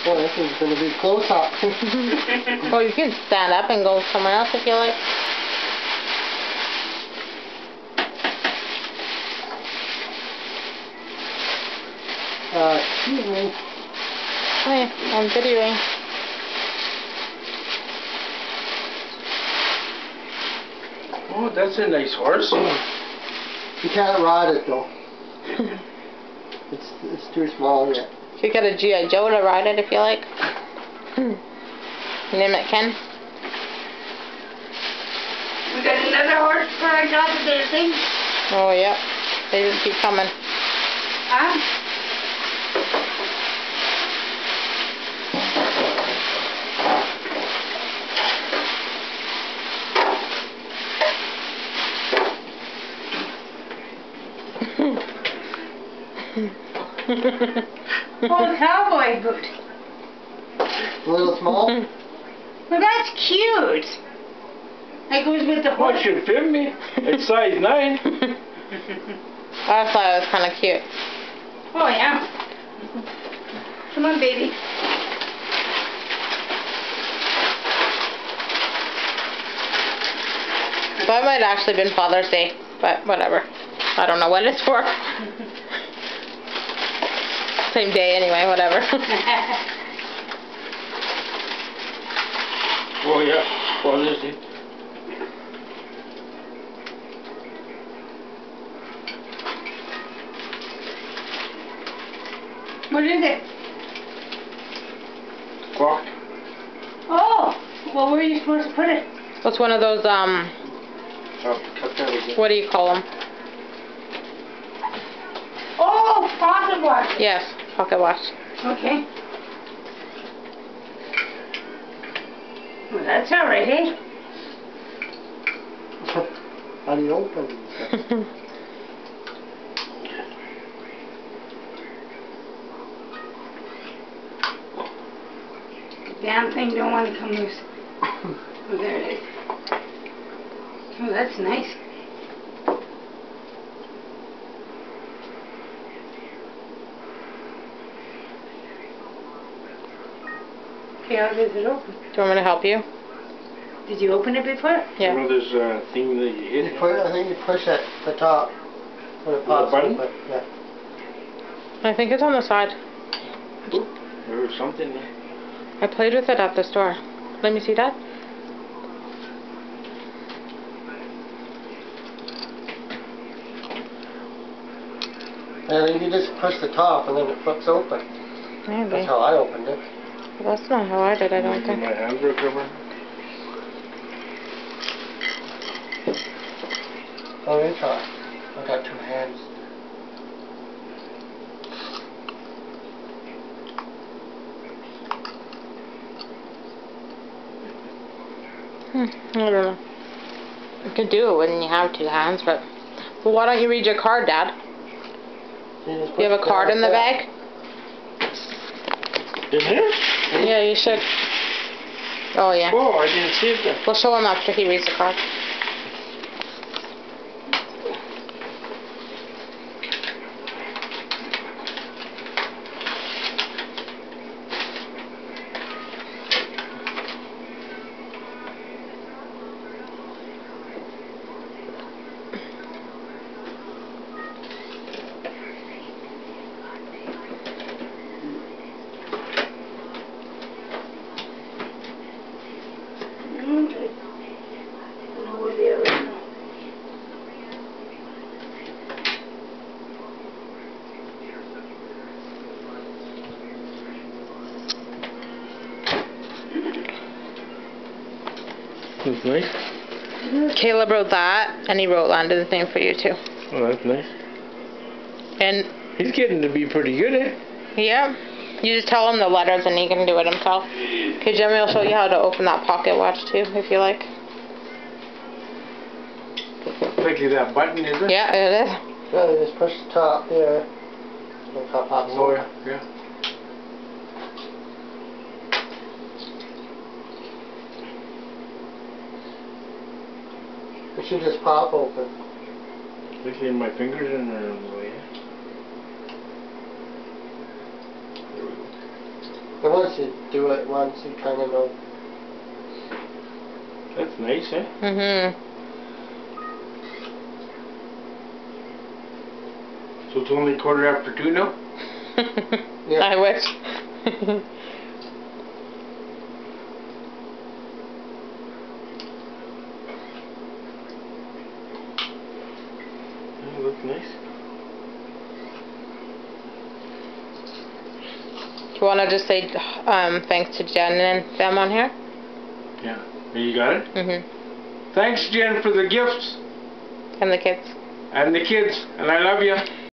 Boy, this is going to be close up. Well, you can stand up and go somewhere else if you like. Excuse me. Hi, I'm videoing. Oh, that's a nice horse. You can't ride it though. It's too small yet. You got a G.I. Joe to ride it if you like. Name it Ken. We got another horse for our job today, thing. Oh, yeah. They just keep coming. Huh? Oh, cowboy boot. A little small? Well, that's cute. That goes with the Oh, horse. it should fit me. It's size 9. I thought it was kind of cute. Oh, yeah. Come on, baby. That might have actually been Father's Day, but whatever. I don't know what it's for. Same day anyway, whatever. Oh, yeah. Father's Day. What is it? Clock. Oh, well, where are you supposed to put it? What's one of those, I'll cut that again. what do you call them? Oh, pocket watch. Yes, pocket watch. Okay. Well, that's all right, eh? How do you open it? Damn thing don't want to come loose. Oh, there it is. Oh, that's nice. Okay, how does it open? Do you want me to help you? Did you open it before? Yeah. You know, there's a thing that you hit. I think you push at the top when it pops button? open. Yeah. I think it's on the side. Oop, there was something there. I played with it at the store. Let me see that. And then you just push the top and then it flips open. Maybe. That's how I opened it. Well, that's not how I did, I don't think. My hands were covered. Oh, you try. I got 2 hands. I don't know. You could do it when you have 2 hands, but... Well, why don't you read your card, Dad? You You have a card in the bag? In here? Yeah, you should. Oh, yeah. Oh, I didn't see it there. We'll show him after he reads the card. Okay. No idea right now. That's nice. Caleb wrote that, and he wrote Land of the Thing for you, too. Oh, that's nice. And, He's getting to be pretty good, eh? yeah, you just tell him the letters and he can do it himself. Okay, Jimmy will show you how to open that pocket watch, too, if you like. Like that button, is it? Yeah, it is. Yeah, you just push the top here. The top pops Oh, open. yeah. It should just pop open. Especially in my fingers and yeah. There we go. And once once you do it once, you kind of know. That's nice, eh? Mhm. So it's only 2:15 now? Yeah. I wish. Oh, that's nice. Do you want to just say thanks to Jen and them on here? Yeah. You got it? Mhm. Thanks, Jen, for the gifts And the kids. and the kids, and I love you.